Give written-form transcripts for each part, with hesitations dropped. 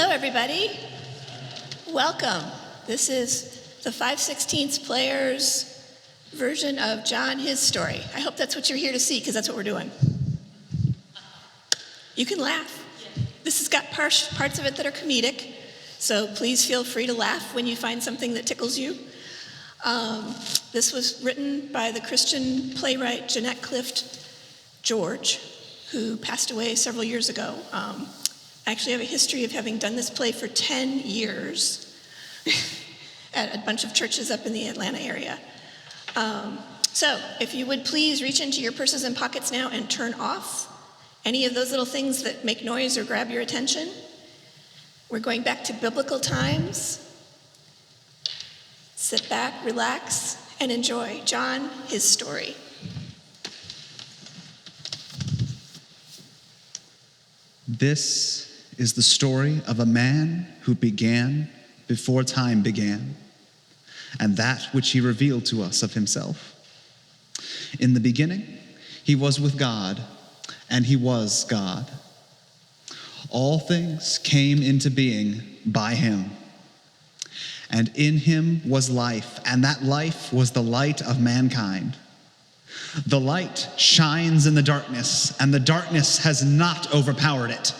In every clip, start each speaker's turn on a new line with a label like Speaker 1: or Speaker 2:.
Speaker 1: Hello, everybody. Welcome. This is the 5/16 Players version of John, His Story. I hope that's what you're here to see, because that's what we're doing. You can laugh. This has got parts of it that are comedic, so please feel free to laugh when you find something that tickles you. This was written by the Christian playwright Jeanette Clift George, who passed away several years ago. I actually have a history of having done this play for 10 years at a bunch of churches up in the Atlanta area. So if you would please reach into your purses and pockets now and turn off any of those little things that make noise or grab your attention. We're going back to biblical times. Sit back, relax, and enjoy John, His Story.
Speaker 2: This is the story of a man who began before time began, and that which he revealed to us of himself. In the beginning, he was with God, and he was God. All things came into being by him, and in him was life, and that life was the light of mankind. The light shines in the darkness, and the darkness has not overpowered it.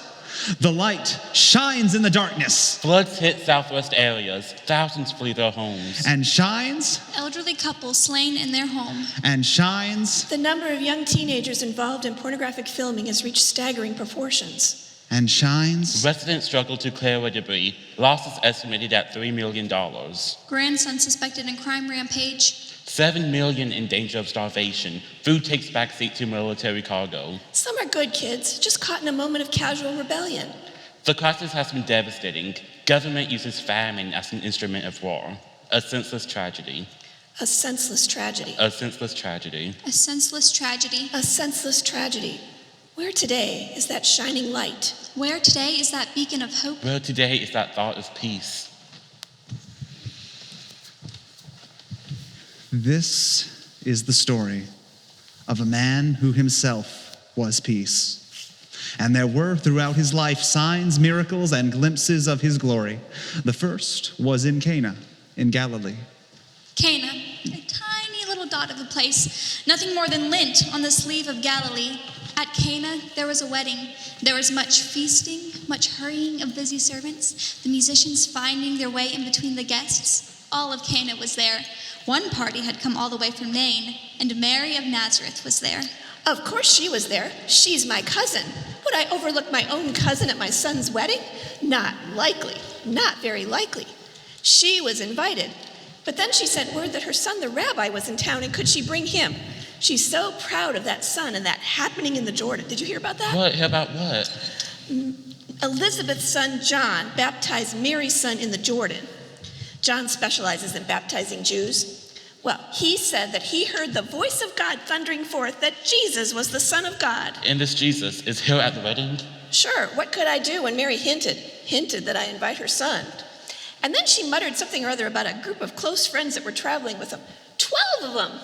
Speaker 2: The light shines in the darkness.
Speaker 3: Floods hit southwest areas. Thousands flee their homes.
Speaker 2: And shines.
Speaker 4: Elderly couples slain in their home.
Speaker 2: And shines.
Speaker 1: The number of young teenagers involved in pornographic filming has reached staggering proportions.
Speaker 2: And shines.
Speaker 3: Residents struggle to clear away debris. Loss is estimated at $3 million.
Speaker 4: Grandson suspected in crime rampage.
Speaker 3: 7 million in danger of starvation. Food takes backseat to military cargo.
Speaker 1: Some are good kids, just caught in a moment of casual rebellion.
Speaker 3: The crisis has been devastating. Government uses famine as an instrument of war. A senseless tragedy.
Speaker 1: A senseless tragedy.
Speaker 3: A senseless tragedy.
Speaker 4: A senseless tragedy.
Speaker 1: A senseless tragedy. Where today is that shining light?
Speaker 4: Where today is that beacon of hope?
Speaker 3: Where today is that thought of peace?
Speaker 2: This is the story of a man who himself was peace. And there were throughout his life signs, miracles, and glimpses of his glory. The first was in Cana, in Galilee.
Speaker 4: Cana, a tiny little dot of a place, nothing more than lint on the sleeve of Galilee. At Cana, there was a wedding. There was much feasting, much hurrying of busy servants, the musicians finding their way in between the guests. All of Cana was there. One party had come all the way from Nain, and Mary of Nazareth was there.
Speaker 1: Of course she was there. She's my cousin. Would I overlook my own cousin at my son's wedding? Not likely. Not very likely. She was invited. But then she sent word that her son, the rabbi, was in town, and could she bring him? She's so proud of that son and that happening in the Jordan. Did you hear about that?
Speaker 3: What? About what?
Speaker 1: Elizabeth's son, John, baptized Mary's son in the Jordan. John specializes in baptizing Jews. Well, he said that he heard the voice of God thundering forth that Jesus was the Son of God.
Speaker 3: And this Jesus is here at the wedding?
Speaker 1: Sure, what could I do when Mary hinted that I invite her son? And then she muttered something or other about a group of close friends that were traveling with them. 12 of them.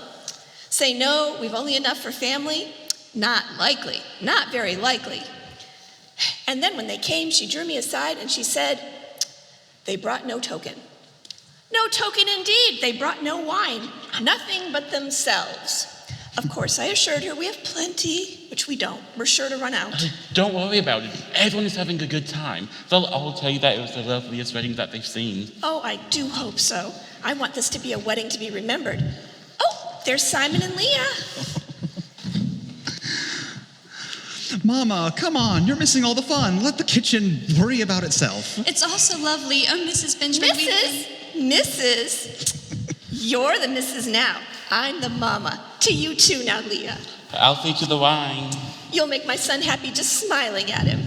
Speaker 1: Say, no, we've only enough for family? Not likely, not very likely. And then when they came, she drew me aside and she said, they brought no token. No token indeed. They brought no wine, nothing but themselves. Of course, I assured her we have plenty, which we don't. We're sure to run out.
Speaker 3: Don't worry about it. Everyone is having a good time. They'll all tell you that it was the loveliest wedding that they've seen.
Speaker 1: Oh, I do hope so. I want this to be a wedding to be remembered. Oh, there's Simon and Leah.
Speaker 2: Mama, come on, you're missing all the fun. Let the kitchen worry about itself.
Speaker 4: It's also lovely. Oh, Mrs. Benjamin.
Speaker 1: Mrs. You're the Mrs. now. I'm the mama. To you too now, Leah.
Speaker 3: I'll see to the wine.
Speaker 1: You'll make my son happy just smiling at him.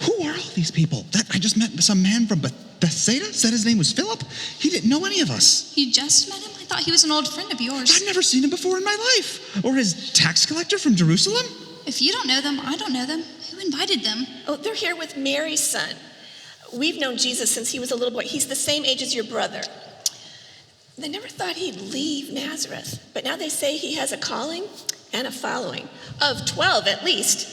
Speaker 2: Who are all these people? I just met some man from Bethsaida, said his name was Philip. He didn't know any of us.
Speaker 4: You just met him? I thought he was an old friend of yours.
Speaker 2: I've never seen him before in my life. Or his tax collector from Jerusalem.
Speaker 4: If you don't know them, I don't know them. Who invited them?
Speaker 1: Oh, they're here with Mary's son. We've known Jesus since he was a little boy. He's the same age as your brother. They never thought he'd leave Nazareth, but now they say he has a calling and a following of 12 at least.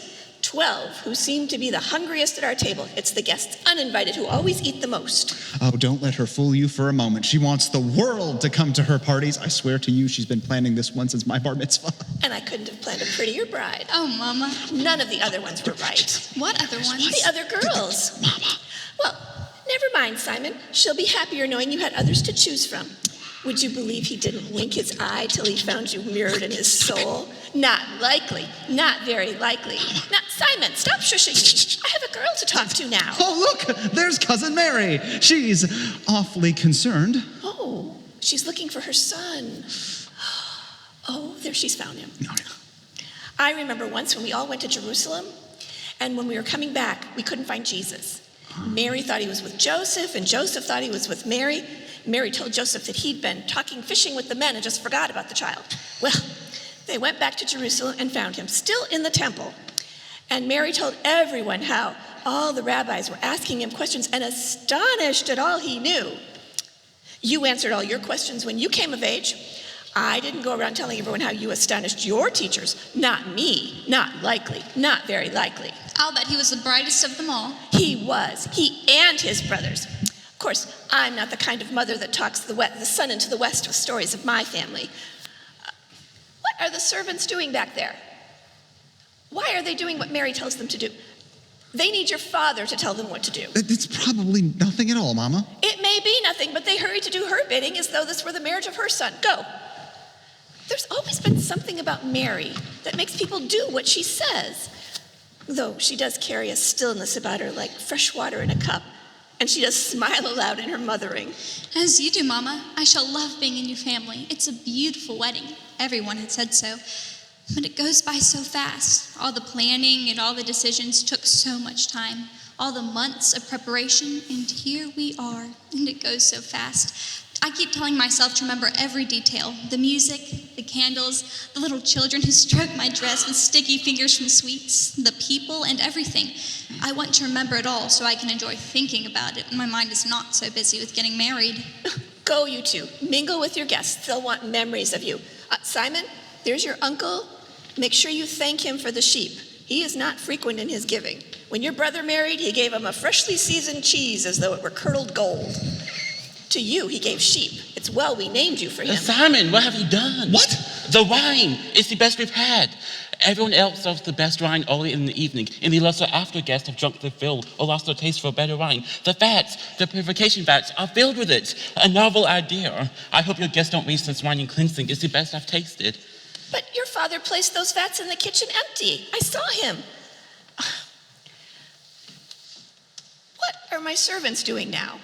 Speaker 1: 12 who seem to be the hungriest at our table. It's the guests uninvited who always eat the most.
Speaker 2: Oh, don't let her fool you for a moment. She wants the world to come to her parties. I swear to you, she's been planning this one since my bar mitzvah.
Speaker 1: And I couldn't have planned a prettier bride.
Speaker 4: Oh, Mama.
Speaker 1: None of the other ones were right.
Speaker 4: What other ones?
Speaker 1: The other girls.
Speaker 2: Mama.
Speaker 1: Well, never mind, Simon. She'll be happier knowing you had others to choose from. Would you believe he didn't wink his eye till he found you mirrored in his soul? Not likely. Not very likely. Now, Simon, stop shushing me. I have a girl to talk to now.
Speaker 2: Oh, look, there's Cousin Mary. She's awfully concerned.
Speaker 1: Oh, she's looking for her son. Oh, there she's found him.
Speaker 2: Oh, yeah.
Speaker 1: I remember once when we all went to Jerusalem, and when we were coming back, we couldn't find Jesus. Mary thought he was with Joseph, and Joseph thought he was with Mary. Mary told Joseph that he'd been fishing with the men and just forgot about the child. Well, they went back to Jerusalem and found him still in the temple. And Mary told everyone how all the rabbis were asking him questions and astonished at all he knew. You answered all your questions when you came of age. I didn't go around telling everyone how you astonished your teachers. Not me. Not likely. Not very likely.
Speaker 4: I'll bet he was the brightest of them all.
Speaker 1: He was. He and his brothers. Of course, I'm not the kind of mother that talks the sun into the west with stories of my family. What are the servants doing back there? Why are they doing what Mary tells them to do? They need your father to tell them what to do.
Speaker 2: It's probably nothing at all, Mama.
Speaker 1: It may be nothing, but they hurry to do her bidding as though this were the marriage of her son. Go. There's always been something about Mary that makes people do what she says. Though she does carry a stillness about her like fresh water in a cup. And she does smile aloud in her mothering.
Speaker 4: As you do, Mama. I shall love being in your family. It's a beautiful wedding. Everyone had said so. But it goes by so fast. All the planning and all the decisions took so much time. All the months of preparation, and here we are. And it goes so fast. I keep telling myself to remember every detail. The music, the candles, the little children who stroke my dress with sticky fingers from sweets, the people, and everything. I want to remember it all so I can enjoy thinking about it when my mind is not so busy with getting married.
Speaker 1: Go, you two. Mingle with your guests. They'll want memories of you. Simon, there's your uncle. Make sure you thank him for the sheep. He is not frequent in his giving. When your brother married, he gave him a freshly seasoned cheese as though it were curdled gold. To you, he gave sheep. It's well we named you for him.
Speaker 3: Simon, what have you done?
Speaker 2: What?
Speaker 3: The wine. It's the best we've had. Everyone else serves the best wine early in the evening, and the lesser after guests have drunk their fill or lost their taste for better wine. The purification vats are filled with it. A novel idea. I hope your guests don't waste this wine in cleansing. It's the best I've tasted.
Speaker 1: But your father placed those vats in the kitchen empty. I saw him. What are my servants doing now?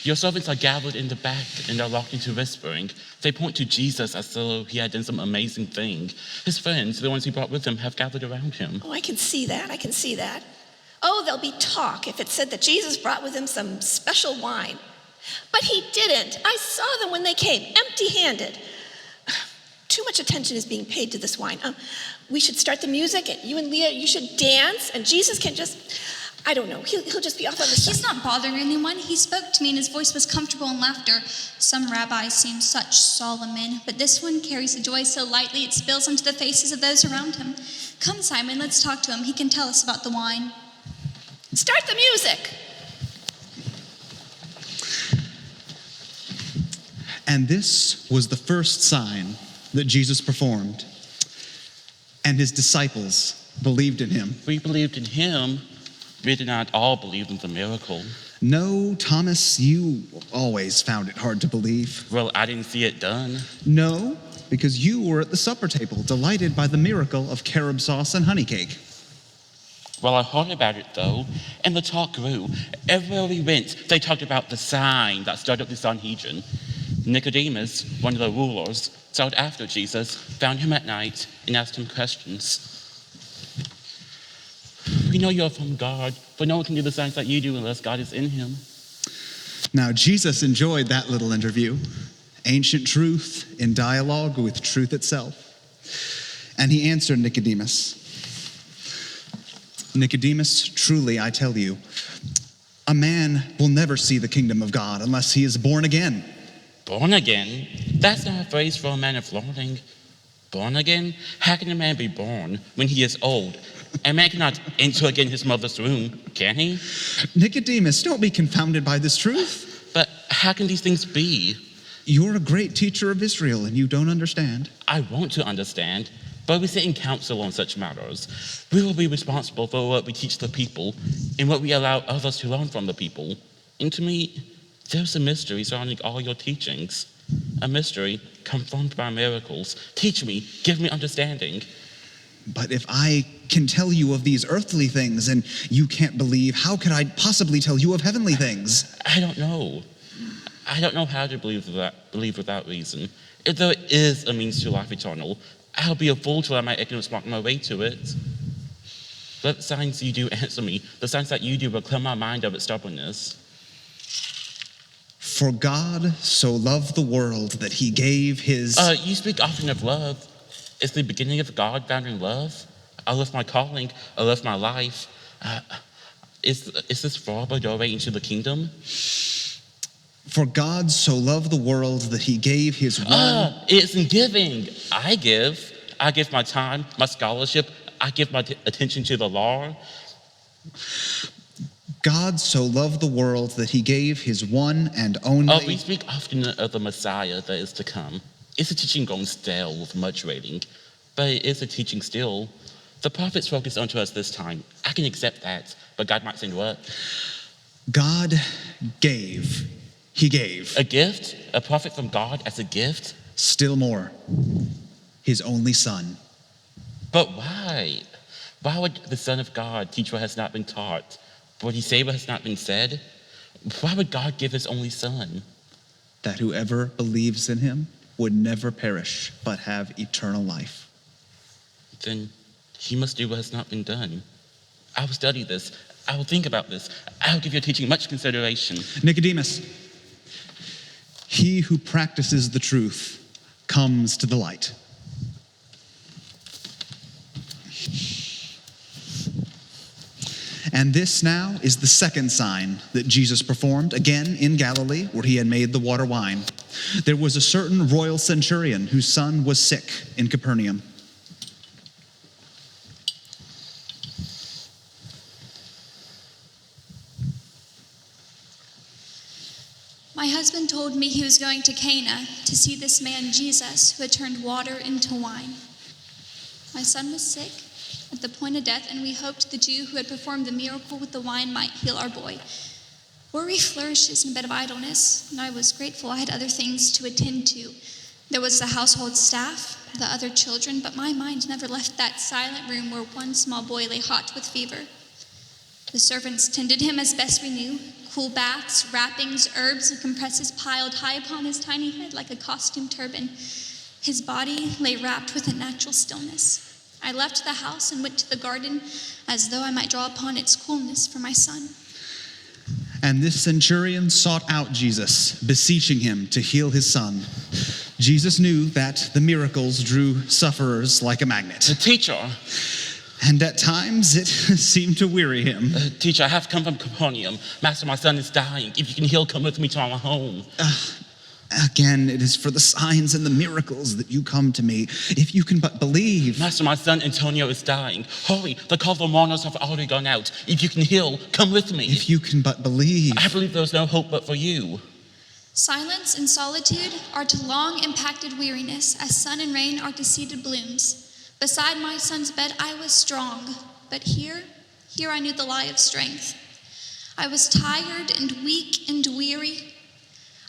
Speaker 3: Your servants are gathered in the back and are locked into whispering. They point to Jesus as though he had done some amazing thing. His friends, the ones he brought with him, have gathered around him.
Speaker 1: Oh, I can see that. Oh, there'll be talk if it said that Jesus brought with him some special wine. But he didn't. I saw them when they came, empty-handed. Too much attention is being paid to this wine. We should start the music, and you and Leah, you should dance, and Jesus can just... I don't know. He'll just be off on the side.
Speaker 4: He's not bothering anyone. He spoke to me and his voice was comfortable in laughter. Some rabbis seem such solemn men, but this one carries a joy so lightly it spills onto the faces of those around him. Come, Simon, let's talk to him. He can tell us about the wine.
Speaker 1: Start the music.
Speaker 2: And this was the first sign that Jesus performed. And his disciples believed in him.
Speaker 3: We believed in him. We did not all believe in the miracle.
Speaker 2: No, Thomas, you always found it hard to believe.
Speaker 3: Well, I didn't see it done.
Speaker 2: No, because you were at the supper table, delighted by the miracle of carob sauce and honey cake.
Speaker 3: Well, I heard about it, though, and the talk grew. Everywhere we went, they talked about the sign that stirred up the Sanhedrin. Nicodemus, one of the rulers, sought after Jesus, found him at night, and asked him questions. We know you're from God, but no one can do the signs that you do unless God is in him.
Speaker 2: Now, Jesus enjoyed that little interview, ancient truth in dialogue with truth itself. And he answered Nicodemus, Nicodemus, truly I tell you, a man will never see the kingdom of God unless he is born again.
Speaker 3: Born again? That's not a phrase for a man of learning. Born again? How can a man be born when he is old? A man cannot enter again his mother's womb, can he?
Speaker 2: Nicodemus, don't be confounded by this truth.
Speaker 3: But how can these things be?
Speaker 2: You're a great teacher of Israel and you don't understand.
Speaker 3: I want to understand, but we sit in council on such matters. We will be responsible for what we teach the people and what we allow others to learn from the people. And to me, there's a mystery surrounding all your teachings. A mystery confirmed by miracles. Teach me, give me understanding.
Speaker 2: But if I can tell you of these earthly things and you can't believe, how could I possibly tell you of heavenly things?
Speaker 3: I don't know. I don't know how to believe without reason. If there is a means to life eternal, I'll be a fool to let my ignorance block my way to it. Let the signs you do answer me. The signs that you do will clear my mind of its stubbornness.
Speaker 2: For God so loved the world that he gave his...
Speaker 3: You speak often of love. Is the beginning of God found in love? I love my calling. I love my life. Is this far a doorway into the kingdom?
Speaker 2: For God so loved the world that he gave his one...
Speaker 3: It's in giving. I give. I give my time, my scholarship. I give my attention to the law.
Speaker 2: God so loved the world that he gave his one and only...
Speaker 3: We speak often of the Messiah that is to come. It's a teaching grown stale with much rating, but it is a teaching still. The prophets focus onto us this time. I can accept that, but God might send what?
Speaker 2: God gave. He gave.
Speaker 3: A gift? A prophet from God as a gift?
Speaker 2: Still more. His only son.
Speaker 3: But why? Why would the Son of God teach what has not been taught? Would he say what has not been said? Why would God give his only son?
Speaker 2: That whoever believes in him would never perish, but have eternal life.
Speaker 3: Then he must do what has not been done. I will study this. I will think about this. I will give your teaching much consideration.
Speaker 2: Nicodemus, he who practices the truth comes to the light. And this now is the second sign that Jesus performed, again in Galilee, where he had made the water wine. There was a certain royal centurion whose son was sick in Capernaum.
Speaker 4: My husband told me he was going to Cana to see this man Jesus who had turned water into wine. My son was sick, at the point of death, and we hoped the Jew who had performed the miracle with the wine might heal our boy. Worry flourishes in a bed of idleness, and I was grateful I had other things to attend to. There was the household staff, the other children, but my mind never left that silent room where one small boy lay hot with fever. The servants tended him as best we knew. Cool baths, wrappings, herbs, and compresses piled high upon his tiny head like a costume turban. His body lay wrapped with a natural stillness. I left the house and went to the garden as though I might draw upon its coolness for my son.
Speaker 2: And this centurion sought out Jesus, beseeching him to heal his son. Jesus knew that the miracles drew sufferers like a magnet.
Speaker 3: Teacher.
Speaker 2: And at times it seemed to weary him.
Speaker 3: Teacher, I have come from Capernaum. Master, my son is dying. If you can heal, come with me to our home.
Speaker 2: Again, it is for the signs and the miracles that you come to me. If you can but believe.
Speaker 3: Master, my son Antonio is dying. Hurry, the call for mourners have already gone out. If you can heal, come with me.
Speaker 2: If you can but believe.
Speaker 3: I believe there is no hope but for you.
Speaker 4: Silence and solitude are to long impacted weariness, as sun and rain are to seeded blooms. Beside my son's bed, I was strong, but here I knew the lie of strength. I was tired and weak and weary.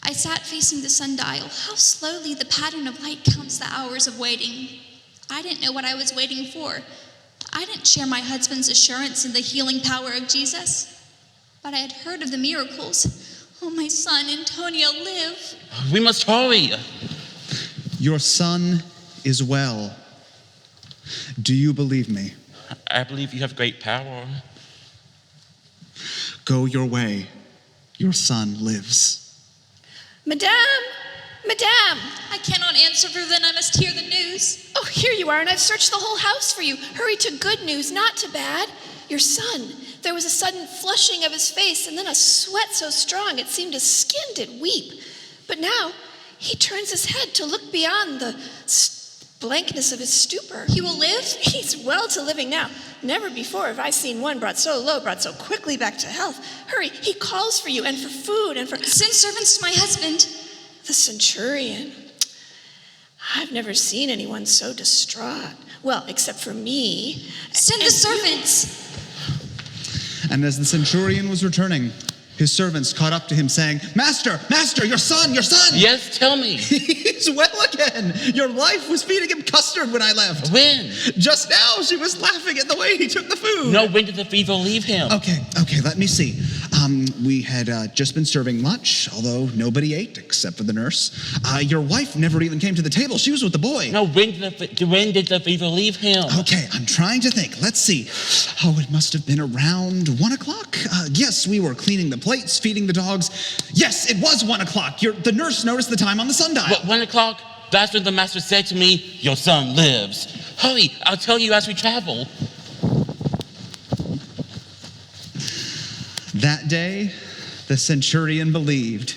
Speaker 4: I sat facing the sundial. How slowly the pattern of light counts the hours of waiting. I didn't know what I was waiting for. I didn't share my husband's assurance in the healing power of Jesus, but I had heard of the miracles. Oh, my son, Antonio, live.
Speaker 3: We must hurry.
Speaker 2: Your son is well. Do you believe me?
Speaker 3: I believe you have great power.
Speaker 2: Go your way. Your son lives.
Speaker 1: Madame! Madame!
Speaker 4: I cannot answer, for then I must hear the news.
Speaker 1: Oh, here you are, and I've searched the whole house for you. Hurry to good news, not to bad. Your son. There was a sudden flushing of his face, and then a sweat so strong it seemed his skin did weep. But now he turns his head to look beyond the blankness of his stupor.
Speaker 4: He will live?
Speaker 1: He's well to living now. Never before have I seen one brought so low, brought so quickly back to health. Hurry, he calls for you and for food and for...
Speaker 4: Send servants to my husband.
Speaker 1: The centurion. I've never seen anyone so distraught. Well, except for me.
Speaker 4: Send the
Speaker 1: And
Speaker 4: servants.
Speaker 2: And as the centurion was returning, his servants caught up to him saying, Master, Master, your son!
Speaker 3: Yes, tell me.
Speaker 2: He's well again. Your wife was feeding him custard when I left.
Speaker 3: When?
Speaker 2: Just now, she was laughing at the way he took the food.
Speaker 3: No, when did the fever leave him?
Speaker 2: Okay, let me see. We had just been serving lunch, although nobody ate except for the nurse. Your wife never even came to the table. She was with the boy.
Speaker 3: No, when did the fever leave him?
Speaker 2: Okay, I'm trying to think. Let's see. Oh, it must have been around 1 o'clock. Yes, we were cleaning the plates, feeding the dogs. Yes, it was 1 o'clock. The nurse noticed the time on the sundial.
Speaker 3: What, 1 o'clock? That's when the master said to me, your son lives. Hurry, I'll tell you as we travel.
Speaker 2: That day, the centurion believed,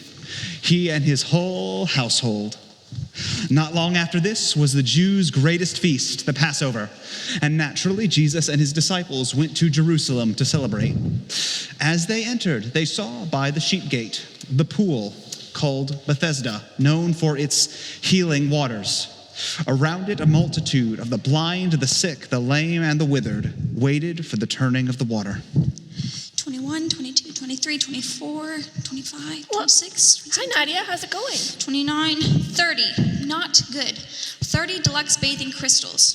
Speaker 2: he and his whole household. Not long after this was the Jews' greatest feast, the Passover. And naturally, Jesus and his disciples went to Jerusalem to celebrate. As they entered, they saw by the sheep gate the pool called Bethesda, known for its healing waters. Around it, a multitude of the blind, the sick, the lame, and the withered waited for the turning of the water.
Speaker 4: 21, 22, 23, 24, 25, 26.
Speaker 1: Hi, Nadia. How's it going?
Speaker 4: 29, 30. Not good. 30 deluxe bathing crystals.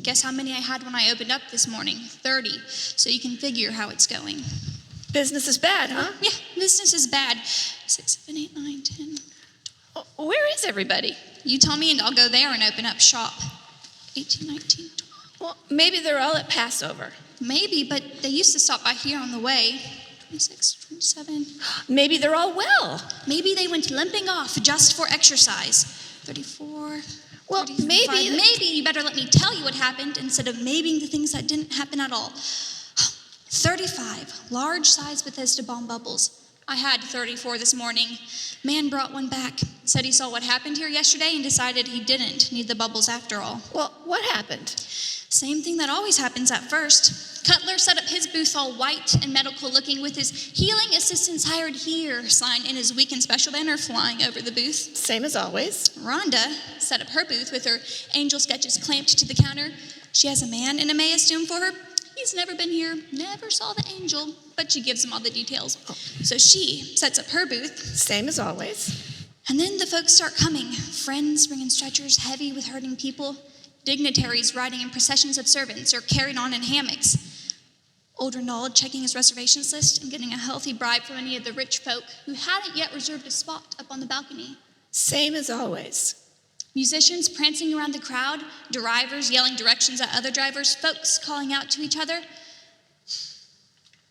Speaker 4: Guess how many I had when I opened up this morning? 30. So you can figure how it's going.
Speaker 1: Business is bad, huh?
Speaker 4: Yeah, business is bad. 6, 7, 8, 9, 10.
Speaker 1: Where is everybody?
Speaker 4: You tell me and I'll go there and open up shop. 18, 19, 20.
Speaker 1: Well, maybe they're all at Passover.
Speaker 4: Maybe, but they used to stop by here on the way. 26, 27.
Speaker 1: Maybe they're all well.
Speaker 4: Maybe they went limping off just for exercise. 34.
Speaker 1: Well,
Speaker 4: 35. Maybe you better let me tell you what happened instead of maybing the things that didn't happen at all. 35. Large size Bethesda bomb bubbles. I had 34 this morning. Man brought one back. Said he saw what happened here yesterday and decided he didn't need the bubbles after all.
Speaker 1: Well, what happened?
Speaker 4: Same thing that always happens at first. Cutler set up his booth all white and medical looking with his healing assistants hired here sign in his weekend special banner flying over the booth.
Speaker 1: Same as always.
Speaker 4: Rhonda set up her booth with her angel sketches clamped to the counter. She has a man in Emmaus doing for her. He's never been here, never saw the angel, but she gives him all the details. So she sets up her booth.
Speaker 1: Same as always.
Speaker 4: And then the folks start coming. Friends bringing stretchers heavy with hurting people. Dignitaries riding in processions of servants or carried on in hammocks. Old Ronald checking his reservations list and getting a healthy bribe from any of the rich folk who hadn't yet reserved a spot up on the balcony.
Speaker 1: Same as always.
Speaker 4: Musicians prancing around the crowd, drivers yelling directions at other drivers, folks calling out to each other.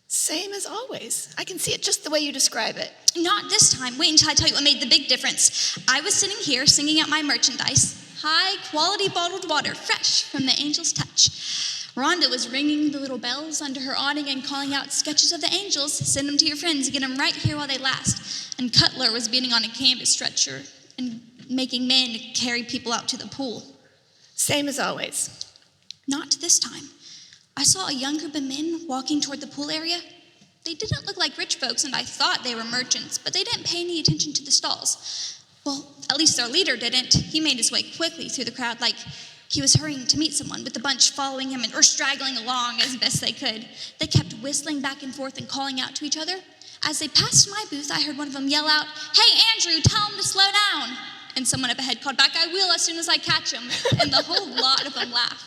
Speaker 1: Same as always. I can see it just the way you describe it.
Speaker 4: Not this time. Wait until I tell you what made the big difference. I was sitting here singing out my merchandise. High quality bottled water, fresh from the angel's touch. Rhonda was ringing the little bells under her awning and calling out sketches of the angels. Send them to your friends, get them right here while they last. And Cutler was beating on a canvas stretcher and making men carry people out to the pool.
Speaker 1: Same as always.
Speaker 4: Not this time. I saw a young group of men walking toward the pool area. They didn't look like rich folks, and I thought they were merchants, but they didn't pay any attention to the stalls. Well, at least their leader didn't. He made his way quickly through the crowd like he was hurrying to meet someone, with the bunch following him or straggling along as best they could. They kept whistling back and forth and calling out to each other. As they passed my booth, I heard one of them yell out, "Hey, Andrew, tell him to slow down." And someone up ahead called back, "I will as soon as I catch him." And the whole lot of them laughed.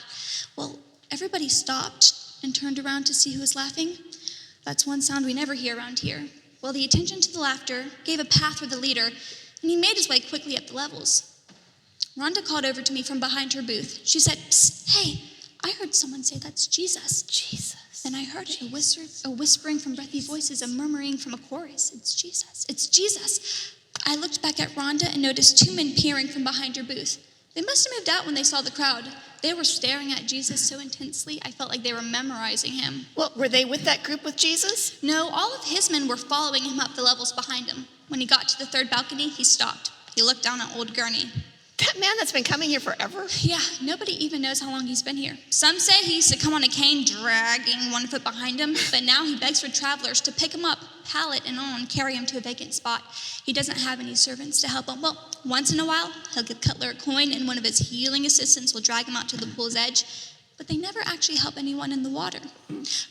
Speaker 4: Well, everybody stopped and turned around to see who was laughing. That's one sound we never hear around here. Well, the attention to the laughter gave a path for the leader, and he made his way quickly up the levels. Rhonda called over to me from behind her booth. She said, "Psst, hey, I heard someone say that's Jesus."
Speaker 1: Jesus.
Speaker 4: Then I heard a whispering from breathy voices, a murmuring from a chorus. "It's Jesus, it's Jesus." I looked back at Rhonda and noticed two men peering from behind her booth. They must have moved out when they saw the crowd. They were staring at Jesus so intensely, I felt like they were memorizing him.
Speaker 1: Well, were they with that group with Jesus?
Speaker 4: No, all of his men were following him up the levels behind him. When he got to the third balcony, he stopped. He looked down at old Gurney.
Speaker 1: That man that's been coming here forever?
Speaker 4: Yeah, nobody even knows how long he's been here. Some say he used to come on a cane dragging 1 foot behind him, but now he begs for travelers to pick him up, pallet and all, and carry him to a vacant spot. He doesn't have any servants to help him. Well, once in a while, he'll give Cutler a coin, and one of his healing assistants will drag him out to the pool's edge. But they never actually help anyone in the water.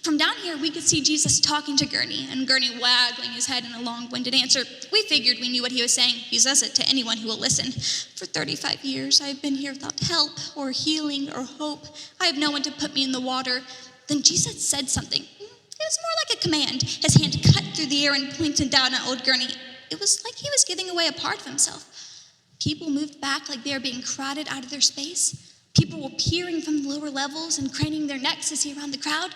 Speaker 4: From down here, we could see Jesus talking to Gurney, and Gurney waggling his head in a long-winded answer. We figured we knew what he was saying. He says it to anyone who will listen. For 35 years, I've been here without help or healing or hope. I have no one to put me in the water. Then Jesus said something. It was more like a command. His hand cut through the air and pointed down at old Gurney. It was like he was giving away a part of himself. People moved back like they were being crowded out of their space. People were peering from the lower levels and craning their necks to see around the crowd.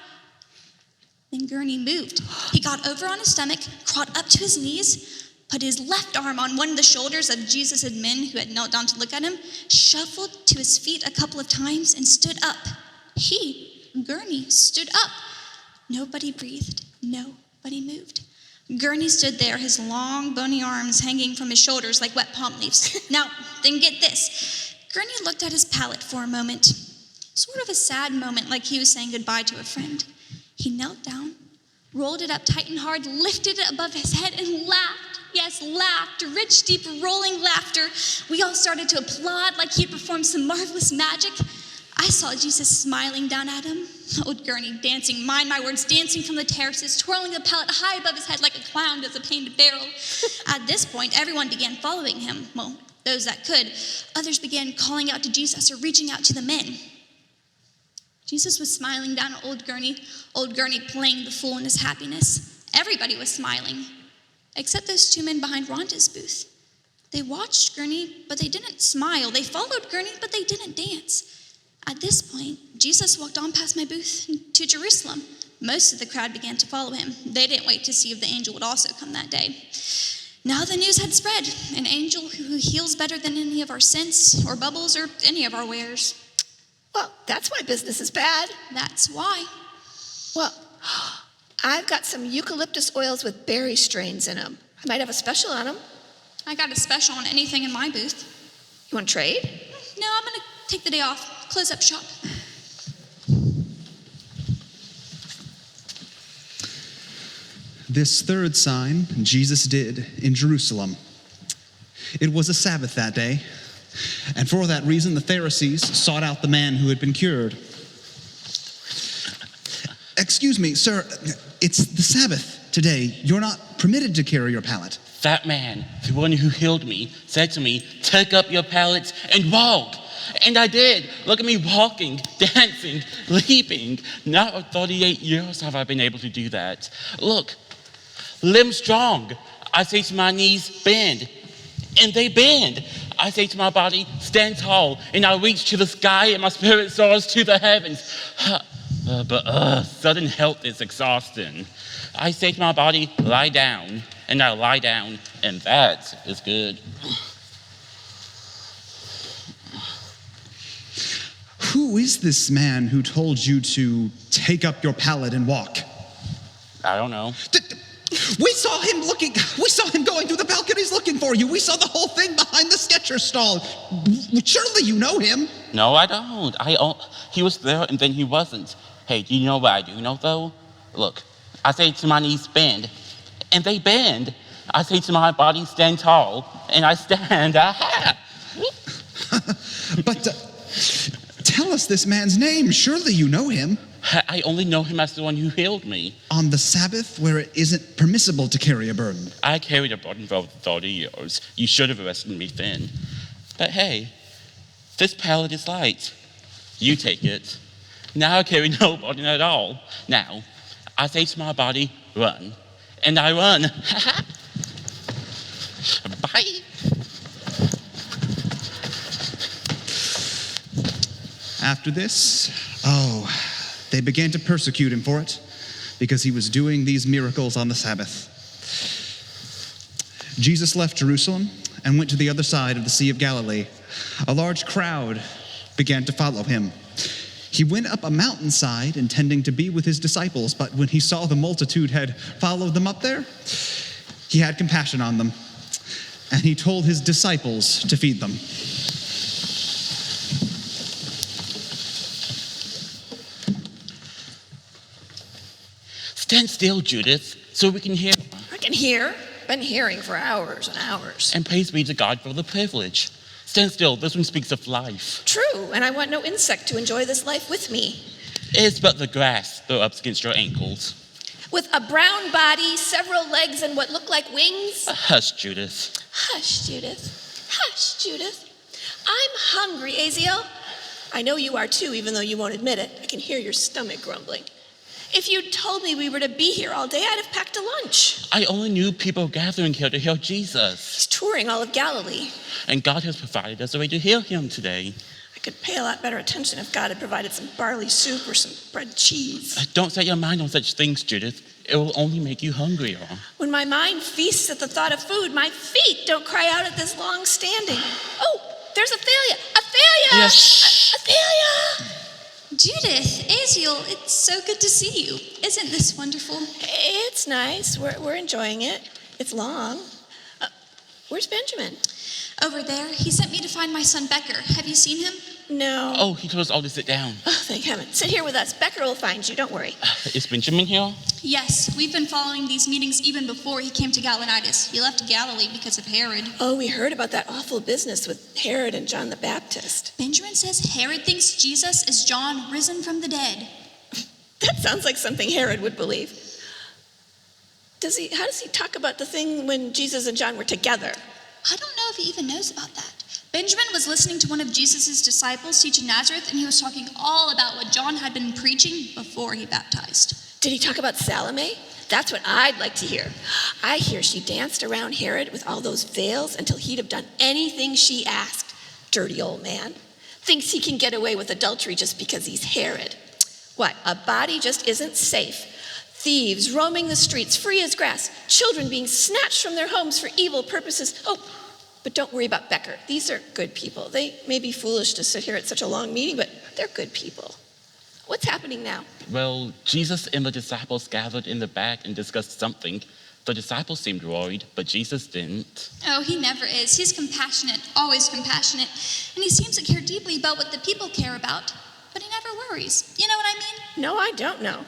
Speaker 4: Then Gurney moved. He got over on his stomach, crawled up to his knees, put his left arm on one of the shoulders of Jesus' men who had knelt down to look at him, shuffled to his feet a couple of times, and stood up. He, Gurney, stood up. Nobody breathed. Nobody moved. Gurney stood there, his long, bony arms hanging from his shoulders like wet palm leaves. Now, then get this. Gurney looked at his pallet for a moment, sort of a sad moment, like he was saying goodbye to a friend. He knelt down, rolled it up tight and hard, lifted it above his head, and laughed. Yes, laughed, rich, deep, rolling laughter. We all started to applaud like he had performed some marvelous magic. I saw Jesus smiling down at him, old Gurney dancing, mind my words, dancing from the terraces, twirling the pallet high above his head like a clown does a painted barrel. At this point, everyone began following him. Well, those that could. Others began calling out to Jesus or reaching out to the men. Jesus was smiling down at old Gurney playing the fool in his happiness. Everybody was smiling, except those 2 men behind Rhonda's booth. They watched Gurney, but they didn't smile. They followed Gurney, but they didn't dance. At this point, Jesus walked on past my booth to Jerusalem. Most of the crowd began to follow him. They didn't wait to see if the angel would also come that day. Now the news had spread, an angel who heals better than any of our scents or bubbles or any of our wares.
Speaker 1: Well, that's why business is bad.
Speaker 4: That's why.
Speaker 1: Well, I've got some eucalyptus oils with berry strains in them. I might have a special on them.
Speaker 4: I got a special on anything in my booth.
Speaker 1: You want to trade?
Speaker 4: No, I'm going to take the day off, close up shop.
Speaker 2: This third sign Jesus did in Jerusalem. It was a Sabbath that day, and for that reason the Pharisees sought out the man who had been cured. Excuse me, sir, it's the Sabbath today. You're not permitted to carry your pallet.
Speaker 3: That man, the one who healed me, said to me, take up your pallets and walk. And I did. Look at me walking, dancing, leaping. Not for 38 years have I been able to do that. Look, limb strong. I say to my knees, bend. And they bend. I say to my body, stand tall. And I reach to the sky and my spirit soars to the heavens. But sudden health is exhausting. I say to my body, lie down. And I lie down. And that is good.
Speaker 2: Who is this man who told you to take up your pallet and walk?
Speaker 3: I don't know.
Speaker 2: We saw him going through the balconies looking for you. We saw the whole thing behind the Skechers stall. Surely you know him.
Speaker 3: No, I don't. He was there and then he wasn't. Hey, do you know what I do know though? Look, I say to my knees, bend, and they bend. I say to my body, stand tall, and I stand. Aha!
Speaker 2: But tell us this man's name. Surely you know him.
Speaker 3: I only know him as the one who healed me.
Speaker 2: On the Sabbath, where it isn't permissible to carry a burden.
Speaker 3: I carried a burden for over 30 years. You should have arrested me then. But hey, this pallet is light. You take it. Now I carry no burden at all. Now, I say to my body, run. And I run. Bye.
Speaker 2: After this, they began to persecute him for it, because he was doing these miracles on the Sabbath. Jesus left Jerusalem and went to the other side of the Sea of Galilee. A large crowd began to follow him. He went up a mountainside intending to be with his disciples, but when he saw the multitude had followed them up there, he had compassion on them, and he told his disciples to feed them.
Speaker 3: Stand still, Judith, so we can hear.
Speaker 1: I can hear. Been hearing for hours and hours.
Speaker 3: And praise be to God for the privilege. Stand still, this one speaks of life.
Speaker 1: True, and I want no insect to enjoy this life with me.
Speaker 3: It's but the grass that rubs against your ankles.
Speaker 1: With a brown body, several legs, and what look like wings.
Speaker 3: Hush, Judith.
Speaker 1: Hush, Judith. Hush, Judith. I'm hungry, Aziel. I know you are too, even though you won't admit it. I can hear your stomach grumbling. If you'd told me we were to be here all day, I'd have packed a lunch.
Speaker 3: I only knew people gathering here to hear Jesus.
Speaker 1: He's touring all of Galilee.
Speaker 3: And God has provided us a way to hear him today.
Speaker 1: I could pay a lot better attention if God had provided some barley soup or some bread cheese.
Speaker 3: Don't set your mind on such things, Judith. It will only make you hungrier.
Speaker 1: When my mind feasts at the thought of food, my feet don't cry out at this long standing. Oh, there's Athalia! Athalia!
Speaker 3: Yes.
Speaker 1: Athalia!
Speaker 4: Judith, Aziel, it's so good to see you. Isn't this wonderful?
Speaker 1: It's nice. We're enjoying it. It's long. Where's Benjamin?
Speaker 4: Over there, he sent me to find my son Becker. Have you seen him?
Speaker 1: No.
Speaker 3: Oh, he told us all to sit down.
Speaker 1: Oh, thank heaven. Sit here with us. Becker will find you. Don't worry.
Speaker 3: Is Benjamin here?
Speaker 4: Yes, we've been following these meetings even before he came to Galenitis. He left Galilee because of Herod.
Speaker 1: Oh, we heard about that awful business with Herod and John the Baptist.
Speaker 4: Benjamin says Herod thinks Jesus is John risen from the dead.
Speaker 1: That sounds like something Herod would believe. How does he talk about the thing when Jesus and John were together?
Speaker 4: I don't know if he even knows about that. Benjamin was listening to one of Jesus' disciples teach in Nazareth, and he was talking all about what John had been preaching before he baptized.
Speaker 1: Did he talk about Salome? That's what I'd like to hear. I hear she danced around Herod with all those veils until he'd have done anything she asked. Dirty old man. Thinks he can get away with adultery just because he's Herod. What, a body just isn't safe. Thieves roaming the streets free as grass. Children being snatched from their homes for evil purposes. Oh, but don't worry about Becker. These are good people. They may be foolish to sit here at such a long meeting, but they're good people. What's happening now?
Speaker 3: Well, Jesus and the disciples gathered in the back and discussed something. The disciples seemed worried, but Jesus didn't.
Speaker 4: Oh, he never is. He's compassionate, always compassionate. And he seems to care deeply about what the people care about, but he never worries. You know what I mean?
Speaker 1: No, I don't know.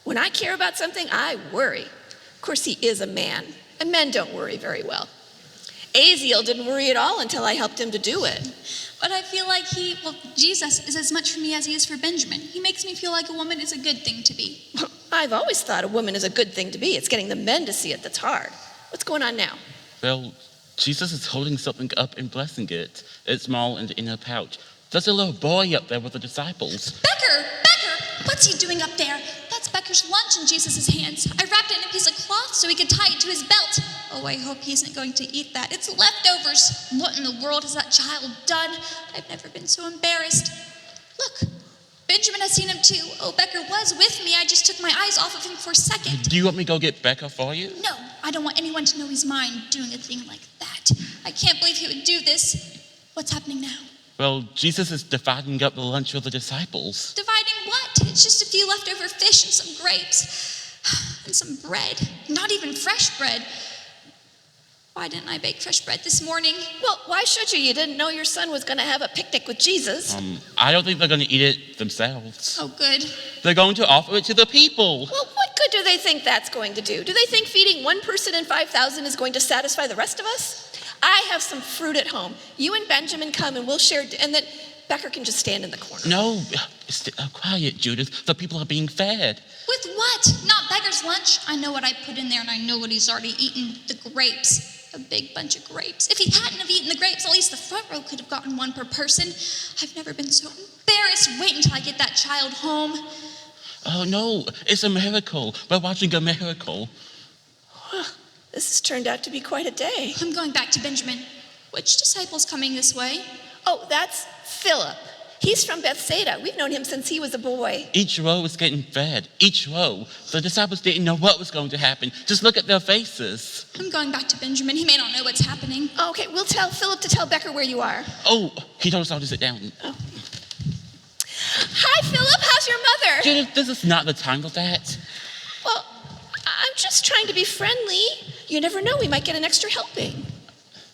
Speaker 1: When I care about something, I worry. Of course, he is a man, and men don't worry very well. Aziel didn't worry at all until I helped him to do it.
Speaker 4: But I feel like Jesus is as much for me as he is for Benjamin. He makes me feel like a woman is a good thing to be.
Speaker 1: I've always thought a woman is a good thing to be. It's getting the men to see it that's hard. What's going on now?
Speaker 3: Well, Jesus is holding something up and blessing it. It's small and in a pouch. There's a little boy up there with the disciples.
Speaker 4: Becker! What's he doing up there? That's Becker's lunch in Jesus' hands. I wrapped it in a piece of cloth so he could tie it to his belt. Oh, I hope he isn't going to eat that. It's leftovers. What in the world has that child done? I've never been so embarrassed. Look, Benjamin has seen him too. Oh, Becker was with me. I just took my eyes off of him for a second.
Speaker 3: Do you want me to go get Becca for you?
Speaker 4: No, I don't want anyone to know he's mine doing a thing like that. I can't believe he would do this. What's happening now?
Speaker 3: Well, Jesus is dividing up the lunch with the disciples.
Speaker 4: Dividing what? It's just a few leftover fish and some grapes. And some bread. Not even fresh bread. Why didn't I bake fresh bread this morning?
Speaker 1: Well, why should you? You didn't know your son was going to have a picnic with Jesus.
Speaker 3: I don't think they're going to eat it themselves.
Speaker 4: Oh, good.
Speaker 3: They're going to offer it to the people.
Speaker 1: Well, what good do they think that's going to do? Do they think feeding one person and 5,000 is going to satisfy the rest of us? I have some fruit at home. You and Benjamin come and we'll share, and then Becker can just stand in the corner.
Speaker 3: No, quiet, Judith. The people are being fed.
Speaker 4: With what? Not Becker's lunch. I know what I put in there and I know what he's already eaten. The grapes. A big bunch of grapes. If he hadn't have eaten the grapes, at least the front row could have gotten one per person. I've never been so embarrassed. Wait until I get that child home.
Speaker 3: Oh, no, it's a miracle. We're watching a miracle.
Speaker 1: This has turned out to be quite a day.
Speaker 4: I'm going back to Benjamin. Which disciple's coming this way?
Speaker 1: Oh, that's Philip. He's from Bethsaida. We've known him since he was a boy.
Speaker 3: Each row was getting fed. Each row. The disciples didn't know what was going to happen. Just look at their faces.
Speaker 4: I'm going back to Benjamin. He may not know what's happening.
Speaker 1: Okay, we'll tell Philip to tell Becker where you are.
Speaker 3: Oh, he told us all to sit down.
Speaker 1: Oh. Hi, Philip. How's your mother?
Speaker 3: Judith, this is not the time for that.
Speaker 1: Well, I'm just trying to be friendly. You never know. We might get an extra helping.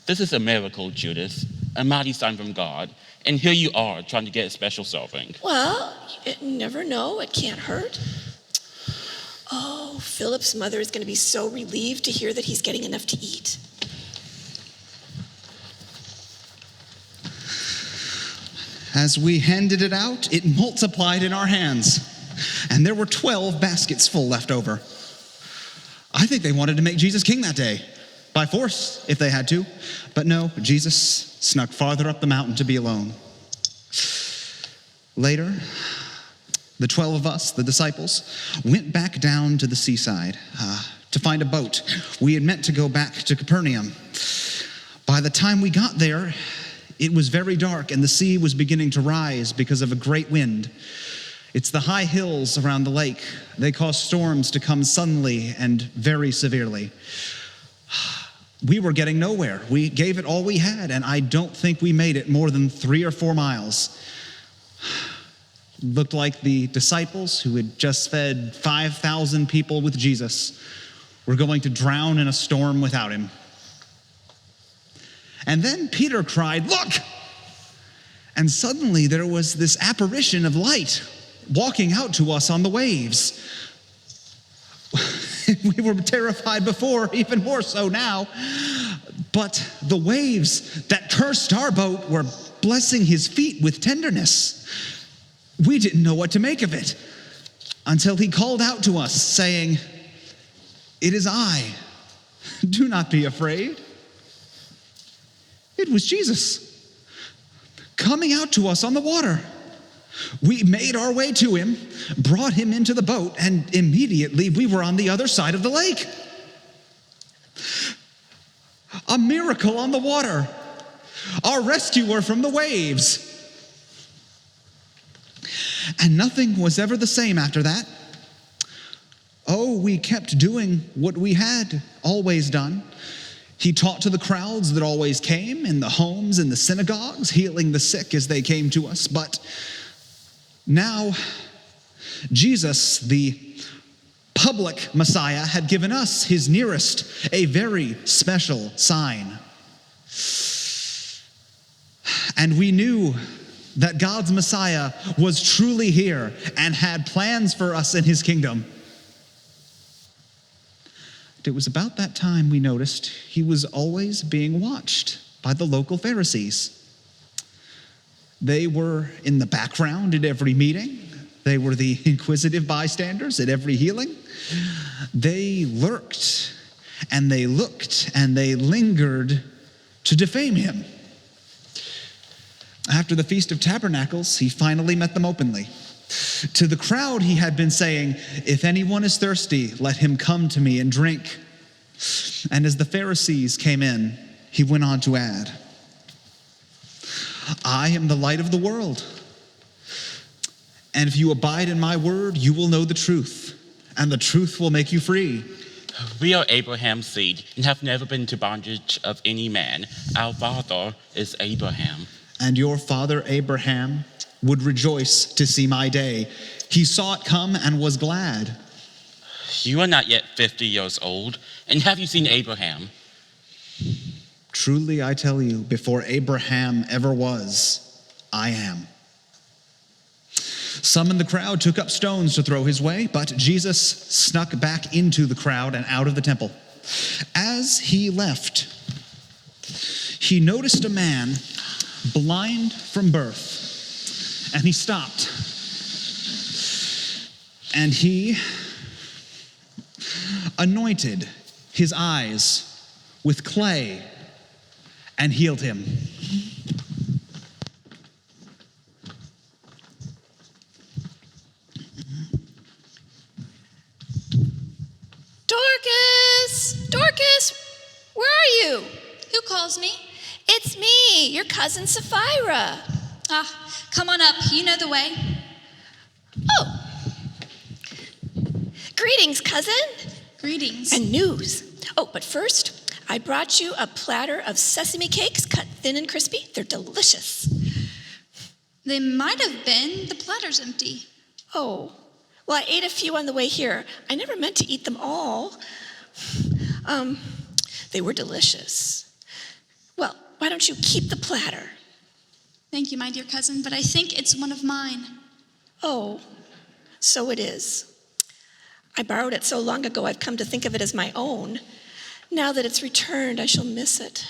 Speaker 3: This is a miracle, Judith. A mighty sign from God. And here you are trying to get a special serving.
Speaker 1: Well, you never know. It can't hurt. Oh, Philip's mother is going to be so relieved to hear that he's getting enough to eat.
Speaker 2: As we handed it out, it multiplied in our hands, and there were 12 baskets full left over. I think they wanted to make Jesus king that day, by force, if they had to. But no, Jesus snuck farther up the mountain to be alone. Later, the 12 of us, the disciples, went back down to the seaside to find a boat. We had meant to go back to Capernaum. By the time we got there, it was very dark and the sea was beginning to rise because of a great wind. It's the high hills around the lake. They cause storms to come suddenly and very severely. We were getting nowhere. We gave it all we had, and I don't think we made it more than 3 or 4 miles. Looked like the disciples who had just fed 5,000 people with Jesus were going to drown in a storm without him. And then Peter cried, "Look!" And suddenly there was this apparition of light walking out to us on the waves. We were terrified before, even more so now. But the waves that cursed our boat were blessing his feet with tenderness. We didn't know what to make of it until he called out to us, saying, "It is I. Do not be afraid." It was Jesus coming out to us on the water. We made our way to him, brought him into the boat, and immediately we were on the other side of the lake. A miracle on the water, our rescuer from the waves. And nothing was ever the same after that. Oh, we kept doing what we had always done. He taught to the crowds that always came, in the homes, in the synagogues, healing the sick as they came to us. But now, Jesus, the public Messiah, had given us, his nearest, a very special sign. And we knew that God's Messiah was truly here and had plans for us in his kingdom. It was about that time we noticed he was always being watched by the local Pharisees. They were in the background at every meeting. They were the inquisitive bystanders at every healing. They lurked and they looked and they lingered to defame him. After the Feast of Tabernacles, he finally met them openly. To the crowd, he had been saying, "If anyone is thirsty, let him come to me and drink." And as the Pharisees came in, he went on to add, "I am the light of the world. And if you abide in my word, you will know the truth, and the truth will make you free."
Speaker 3: We are Abraham's seed and have never been to bondage of any man. Our father is Abraham.
Speaker 2: And your father Abraham would rejoice to see my day. He saw it come and was glad.
Speaker 3: You are not yet 50 years old, and have you seen Abraham?
Speaker 2: Truly I tell you, before Abraham ever was, I am. Some in the crowd took up stones to throw his way, but Jesus snuck back into the crowd and out of the temple. As he left, he noticed a man blind from birth, and he stopped. And he anointed his eyes with clay and healed him.
Speaker 1: Dorcas, where are you?
Speaker 4: Who calls me?
Speaker 1: It's me, your cousin Sapphira.
Speaker 4: Come on up. You know the way.
Speaker 1: Oh. Greetings, cousin.
Speaker 4: Greetings.
Speaker 1: And news. Oh, but first, I brought you a platter of sesame cakes cut thin and crispy. They're delicious.
Speaker 4: They might have been. The platter's empty.
Speaker 1: Oh, well, I ate a few on the way here. I never meant to eat them all. They were delicious. Well, why don't you keep the platter?
Speaker 4: Thank you, my dear cousin, but I think it's one of mine.
Speaker 1: Oh, so it is. I borrowed it so long ago I've come to think of it as my own. Now that it's returned, I shall miss it.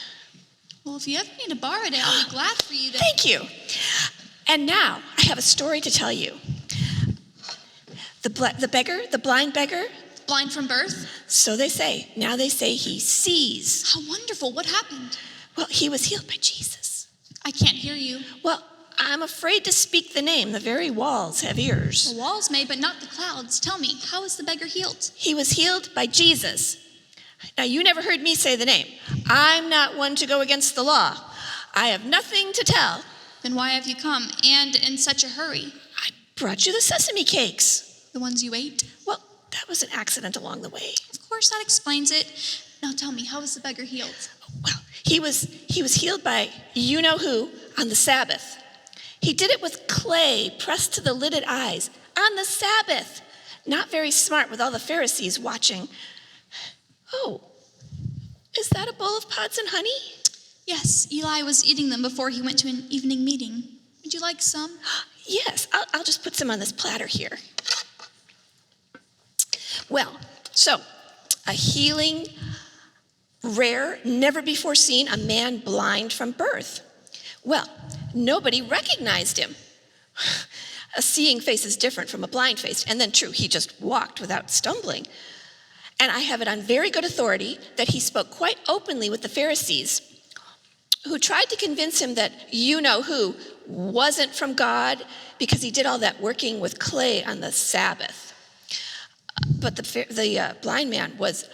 Speaker 4: Well, if you ever need to borrow it, I'll be glad for you to...
Speaker 1: Thank you. And now I have a story to tell you. The blind beggar,
Speaker 4: Blind from birth?
Speaker 1: so they say. Now they say he sees.
Speaker 4: How wonderful. What happened?
Speaker 1: Well, he was healed by Jesus.
Speaker 4: I can't hear you.
Speaker 1: Well, I'm afraid to speak the name. The very walls have ears.
Speaker 4: The walls may, but not the clouds. Tell me, how is the beggar healed?
Speaker 1: He was healed by Jesus. Now, you never heard me say the name. I'm not one to go against the law. I have nothing to tell.
Speaker 4: Then why have you come, and in such a hurry?
Speaker 1: I brought you the sesame cakes.
Speaker 4: The ones you ate?
Speaker 1: Well, that was an accident along the way.
Speaker 4: Of course, that explains it. Now tell me, how is the beggar healed?
Speaker 1: Well, he was healed by you-know-who on the Sabbath. He did it with clay pressed to the lidded eyes on the Sabbath. Not very smart with all the Pharisees watching. Oh, is that a bowl of pods and honey?
Speaker 4: Yes, Eli was eating them before he went to an evening meeting. Would you like some?
Speaker 1: Yes, I'll just put some on this platter here. Well, so a healing, rare, never before seen, a man blind from birth. Well, nobody recognized him. A seeing face is different from a blind face. And then true, he just walked without stumbling. And I have it on very good authority that he spoke quite openly with the Pharisees, who tried to convince him that you-know-who wasn't from God because he did all that working with clay on the Sabbath. But the blind man was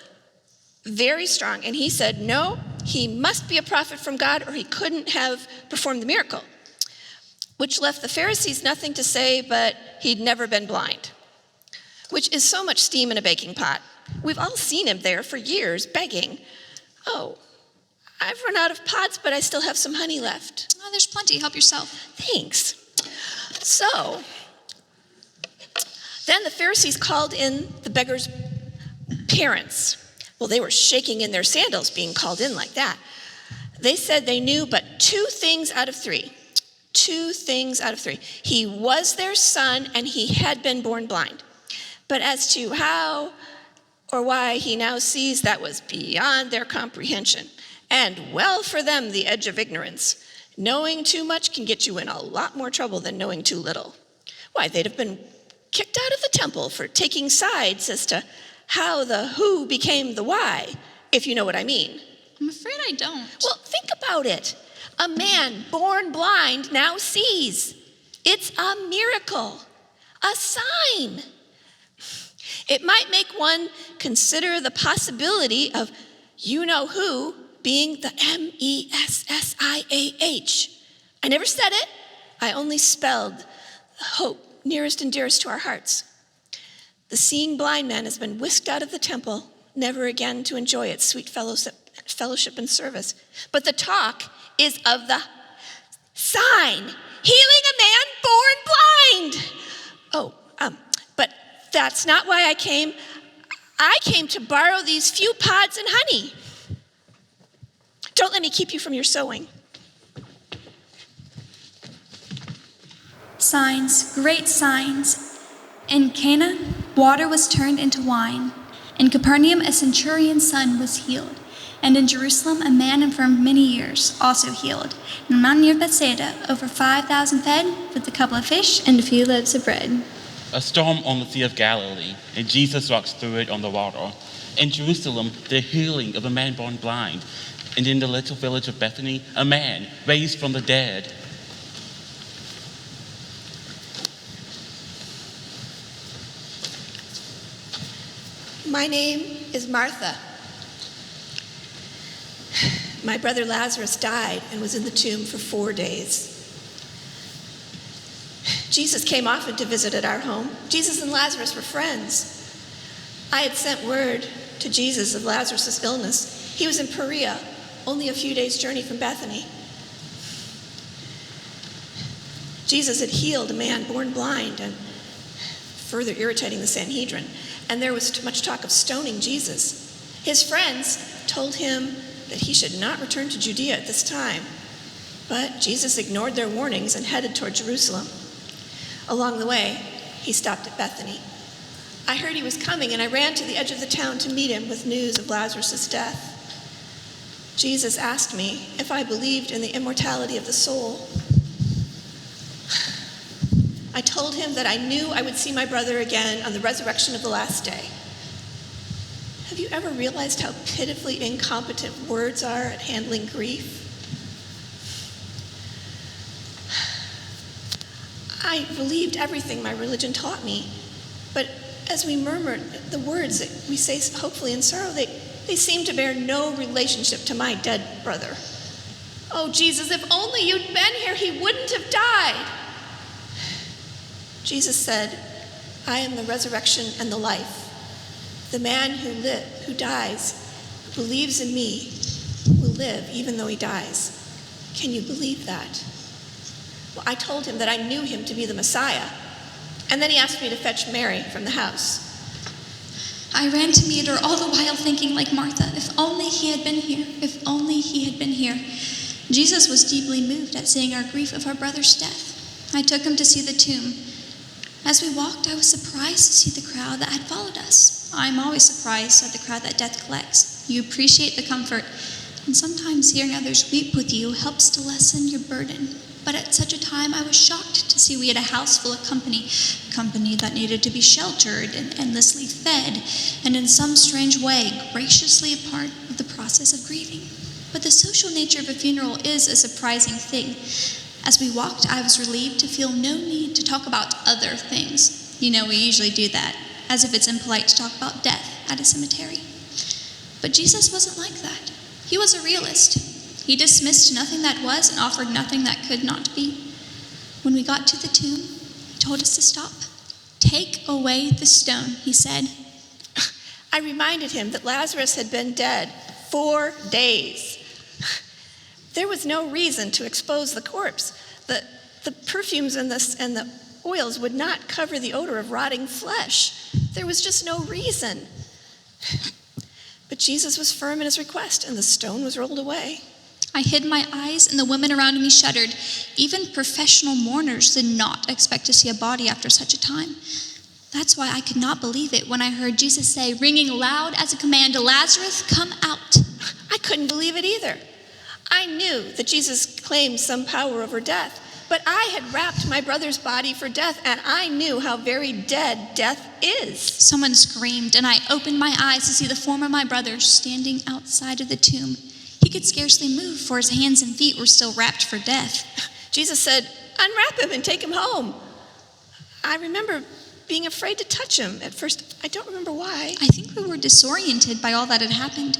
Speaker 1: very strong, and he said, no, he must be a prophet from God or he couldn't have performed the miracle, which left the Pharisees nothing to say but he'd never been blind, which is so much steam in a baking pot. We've all seen him there for years begging, oh, I've run out of pods, but I still have some honey left.
Speaker 4: Oh, there's plenty. Help yourself.
Speaker 1: Thanks. So, then the Pharisees called in the beggar's parents. Well, they were shaking in their sandals being called in like that. They said they knew but 2 things out of 3. 2 things out of 3. He was their son and he had been born blind. But as to how or why he now sees, that was beyond their comprehension. And well for them, the edge of ignorance. Knowing too much can get you in a lot more trouble than knowing too little. Why, they'd have been kicked out of the temple for taking sides as to how the who became the why, if you know what I mean.
Speaker 4: I'm afraid I don't.
Speaker 1: Well, think about it. A man born blind now sees. It's a miracle, a sign. It might make one consider the possibility of you-know-who being the Messiah. I never said it. I only spelled the hope nearest and dearest to our hearts. The seeing blind man has been whisked out of the temple, never again to enjoy its sweet fellowship and service. But the talk is of the sign, healing a man born blind. But that's not why I came. I came to borrow these few pods and honey. Don't let me keep you from your sewing.
Speaker 5: Signs, great signs. In Cana, water was turned into wine. In Capernaum, a centurion's son was healed. And in Jerusalem, a man infirm many years, also healed. In the mountain near Bethsaida, over 5,000 fed with a couple of fish and a few loaves of bread.
Speaker 3: A storm on the Sea of Galilee, and Jesus walks through it on the water. In Jerusalem, the healing of a man born blind. And in the little village of Bethany, a man raised from the dead.
Speaker 1: My name is Martha. My brother Lazarus died and was in the tomb for 4 days. Jesus came often to visit at our home. Jesus and Lazarus were friends. I had sent word to Jesus of Lazarus' illness. He was in Perea, only a few days' journey from Bethany. Jesus had healed a man born blind and further irritating the Sanhedrin. And there was much talk of stoning Jesus. His friends told him that he should not return to Judea at this time. But Jesus ignored their warnings and headed toward Jerusalem. Along the way, he stopped at Bethany. I heard he was coming, and I ran to the edge of the town to meet him with news of Lazarus' death. Jesus asked me if I believed in the immortality of the soul. I told him that I knew I would see my brother again on the resurrection of the last day. Have you ever realized how pitifully incompetent words are at handling grief? I believed everything my religion taught me, but as we murmured the words that we say hopefully in sorrow, they seem to bear no relationship to my dead brother. Oh, Jesus, if only you'd been here, he wouldn't have died. Jesus said, I am the resurrection and the life. The man who dies, who believes in me, will live even though he dies. Can you believe that? Well, I told him that I knew him to be the Messiah, and then he asked me to fetch Mary from the house.
Speaker 4: I ran to meet her, all the while thinking like Martha, if only he had been here, if only he had been here. Jesus was deeply moved at seeing our grief of our brother's death. I took him to see the tomb. As we walked, I was surprised to see the crowd that had followed us. I'm always surprised at the crowd that death collects. You appreciate the comfort, and sometimes hearing others weep with you helps to lessen your burden. But at such a time, I was shocked to see we had a house full of company that needed to be sheltered and endlessly fed, and in some strange way, graciously a part of the process of grieving. But the social nature of a funeral is a surprising thing. As we walked, I was relieved to feel no need to talk about other things. You know, we usually do that, as if it's impolite to talk about death at a cemetery. But Jesus wasn't like that. He was a realist. He dismissed nothing that was and offered nothing that could not be. When we got to the tomb, he told us to stop. Take away the stone, he said.
Speaker 1: I reminded him that Lazarus had been dead 4 days. There was no reason to expose the corpse. The perfumes and the oils would not cover the odor of rotting flesh. There was just no reason. But Jesus was firm in his request, and the stone was rolled away.
Speaker 4: I hid my eyes, and the women around me shuddered. Even professional mourners did not expect to see a body after such a time. That's why I could not believe it when I heard Jesus say, ringing loud as a command, Lazarus, come out.
Speaker 1: I couldn't believe it either. I knew that Jesus claimed some power over death, but I had wrapped my brother's body for death, and I knew how very dead death is.
Speaker 4: Someone screamed, and I opened my eyes to see the form of my brother standing outside of the tomb. He could scarcely move, for his hands and feet were still wrapped for death.
Speaker 1: Jesus said, unwrap him and take him home. I remember being afraid to touch him at first. I don't remember why.
Speaker 4: I think we were disoriented by all that had happened.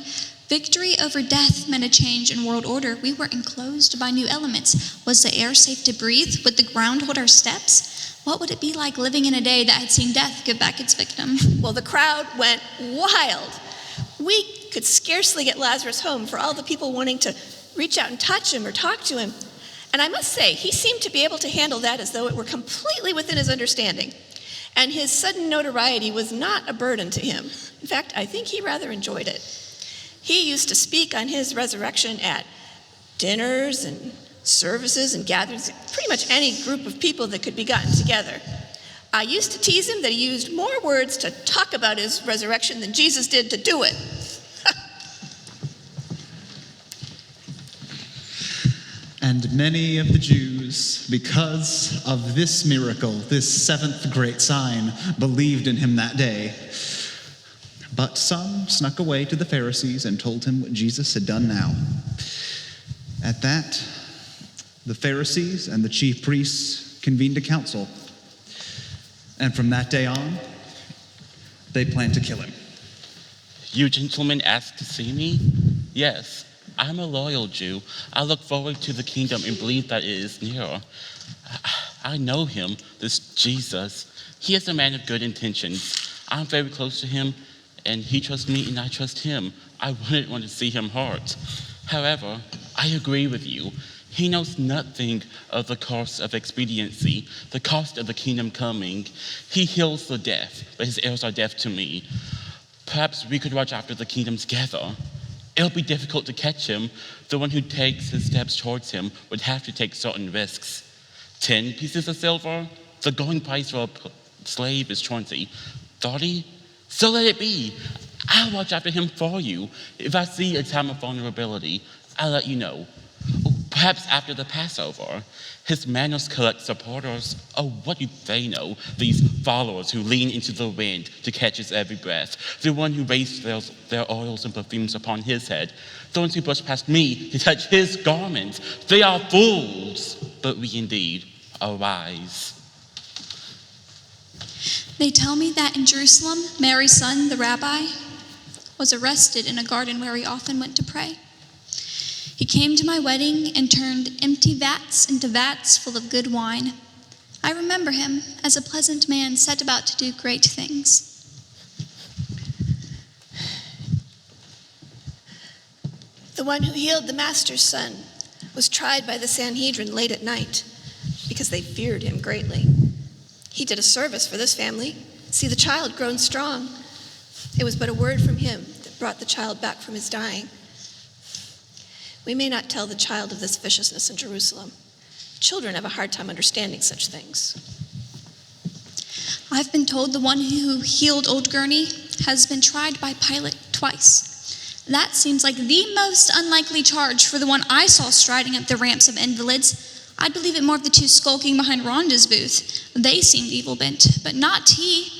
Speaker 4: Victory over death meant a change in world order. We were enclosed by new elements. Was the air safe to breathe? Would the ground hold our steps? What would it be like living in a day that had seen death give back its victim?
Speaker 1: Well, the crowd went wild. We could scarcely get Lazarus home for all the people wanting to reach out and touch him or talk to him. And I must say, he seemed to be able to handle that as though it were completely within his understanding. And his sudden notoriety was not a burden to him. In fact, I think he rather enjoyed it. He used to speak on his resurrection at dinners and services and gatherings, pretty much any group of people that could be gotten together. I used to tease him that he used more words to talk about his resurrection than Jesus did to do it.
Speaker 2: And many of the Jews, because of this miracle, this seventh great sign, believed in him that day. But some snuck away to the Pharisees and told him what Jesus had done now. At that, the Pharisees and the chief priests convened a council. And from that day on, they planned to kill him.
Speaker 3: You gentlemen asked to see me? Yes, I'm a loyal Jew. I look forward to the kingdom and believe that it is near. I know him, this Jesus. He is a man of good intentions. I'm very close to him, and he trusts me and I trust him. I wouldn't want to see him hurt. However, I agree with you. He knows nothing of the cost of expediency, the cost of the kingdom coming. He heals the deaf, but his heirs are deaf to me. Perhaps we could watch after the kingdom together. It'll be difficult to catch him. The one who takes his steps towards him would have to take certain risks. 10 pieces of silver? The going price for a slave is 20. authority? So let it be. I'll watch after him for you. If I see a time of vulnerability, I'll let you know. Perhaps after the Passover, his manners collect supporters. Oh, what do they know? These followers who lean into the wind to catch his every breath. The one who raised their oils and perfumes upon his head. The ones who brush past me to touch his garment. They are fools, but we indeed are wise.
Speaker 4: They tell me that in Jerusalem, Mary's son, the rabbi, was arrested in a garden where he often went to pray. He came to my wedding and turned empty vats into vats full of good wine. I remember him as a pleasant man set about to do great things.
Speaker 1: The one who healed the master's son was tried by the Sanhedrin late at night because they feared him greatly. He did a service for this family. See the child grown strong. It was but a word from him that brought the child back from his dying. We may not tell the child of this viciousness in Jerusalem. Children have a hard time understanding such things.
Speaker 4: I've been told the one who healed old Gurney has been tried by Pilate twice. That seems like the most unlikely charge for the one I saw striding up the ramps of invalids. I'd believe it more of the two skulking behind Rhonda's booth. They seemed evil-bent, but not he.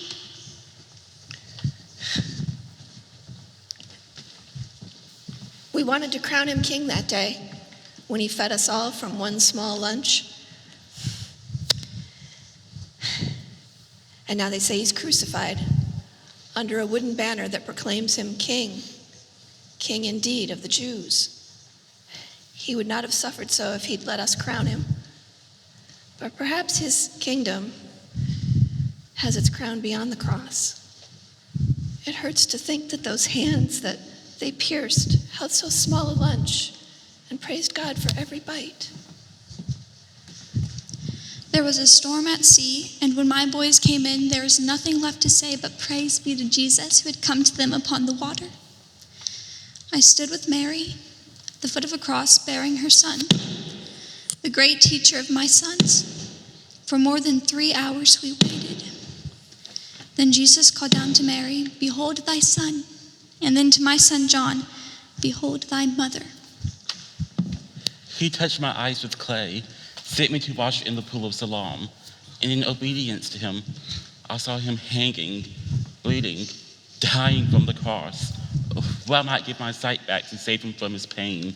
Speaker 1: We wanted to crown him king that day when he fed us all from one small lunch. And now they say he's crucified under a wooden banner that proclaims him king, king indeed of the Jews. He would not have suffered so if he'd let us crown him. But perhaps his kingdom has its crown beyond the cross. It hurts to think that those hands that they pierced held so small a lunch and praised God for every bite.
Speaker 4: There was a storm at sea, and when my boys came in, there was nothing left to say but praise be to Jesus who had come to them upon the water. I stood with Mary at the foot of a cross bearing her son, the great teacher of my sons. For more than 3 hours we waited. Then Jesus called down to Mary, "Behold thy son," and then to my son John, "Behold thy mother."
Speaker 3: He touched my eyes with clay, sent me to wash in the pool of Siloam, and in obedience to him, I saw him hanging, bleeding, dying from the cross. Well, I might give my sight back to save him from his pain.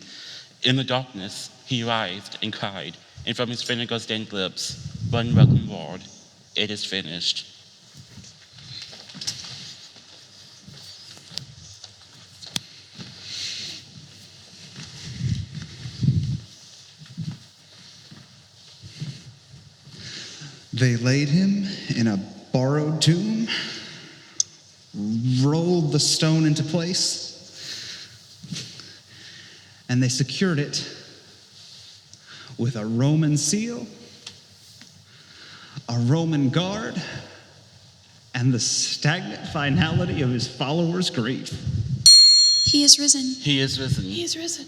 Speaker 3: In the darkness, he writhed and cried, and from his vinegar-stained lips, one welcome word, "It is finished."
Speaker 2: They laid him in a borrowed tomb, rolled the stone into place, and they secured it with a Roman seal, a Roman guard, and the stagnant finality of his followers' grief.
Speaker 4: He is risen.
Speaker 3: He is risen.
Speaker 1: He is risen.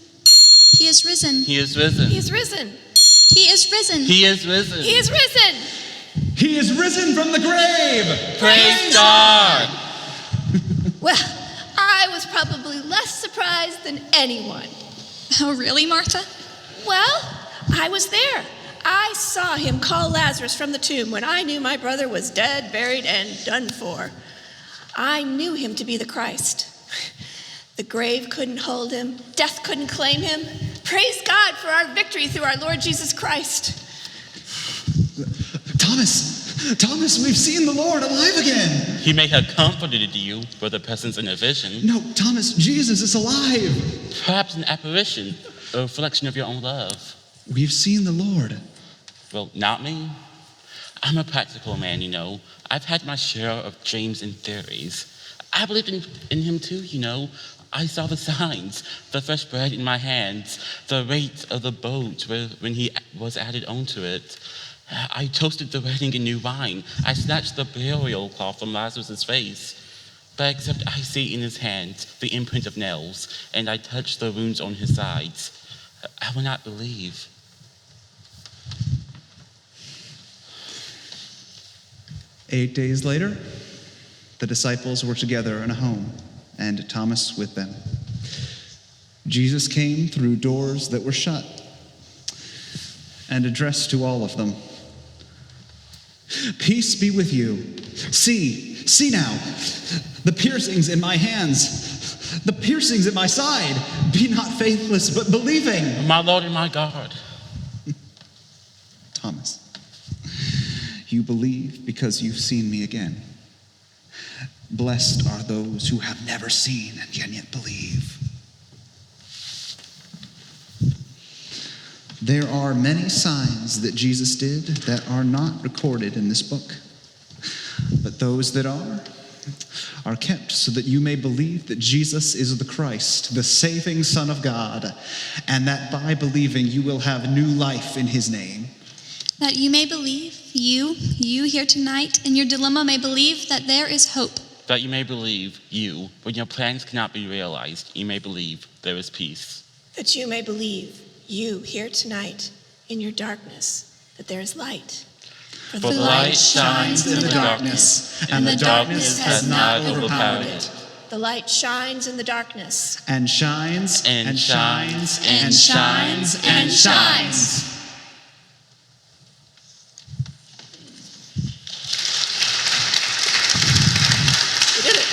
Speaker 4: He is risen.
Speaker 3: He is risen.
Speaker 1: He is risen.
Speaker 4: He is risen.
Speaker 3: He is risen.
Speaker 1: He is risen.
Speaker 2: He is risen from the grave!
Speaker 3: Praise God!
Speaker 1: Well, I was probably less surprised than anyone.
Speaker 4: Oh, really, Martha?
Speaker 1: Well, I was there. I saw him call Lazarus from the tomb when I knew my brother was dead, buried, and done for. I knew him to be the Christ. The grave couldn't hold him. Death couldn't claim him. Praise God for our victory through our Lord Jesus Christ.
Speaker 2: Thomas, we've seen the Lord alive again.
Speaker 3: He may have comforted you with a presence in a vision.
Speaker 2: No, Thomas, Jesus is alive.
Speaker 3: Perhaps an apparition, a reflection of your own love.
Speaker 2: We've seen the Lord.
Speaker 3: Well, not me. I'm a practical man, you know. I've had my share of dreams and theories. I believed in him too, you know. I saw the signs, the fresh bread in my hands, the rate of the boat when he was added onto it. I toasted the wedding in new wine. I snatched the burial cloth from Lazarus' face. But except I see in his hands the imprint of nails, and I touch the wounds on his sides, I will not believe.
Speaker 2: "8 days later, The disciples were together in a home, and Thomas with them. Jesus came through doors that were shut and addressed to all of them, "Peace be with you. See now, the piercings in my hands, the piercings in my side. Be not faithless, but believing."
Speaker 3: My Lord and my God.
Speaker 2: Thomas, you believe because you've seen me again. Blessed are those who have never seen and can yet believe. There are many signs that Jesus did that are not recorded in this book, but those that are kept so that you may believe that Jesus is the Christ, the saving Son of God, and that by believing you will have new life in his name.
Speaker 4: That you may believe, you here tonight, in your dilemma may believe that there is hope.
Speaker 3: That you may believe, you, when your plans cannot be realized, you may believe there is peace.
Speaker 1: That you may believe, you here tonight, in your darkness, that there is light.
Speaker 3: For the light shines in the darkness, and the darkness has not overpowered it.
Speaker 1: The light shines in the darkness.
Speaker 2: And shines,
Speaker 3: And shines,
Speaker 2: and shines, and shines.
Speaker 1: We did it.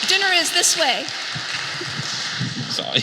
Speaker 1: Dinner is this way.
Speaker 3: Sorry.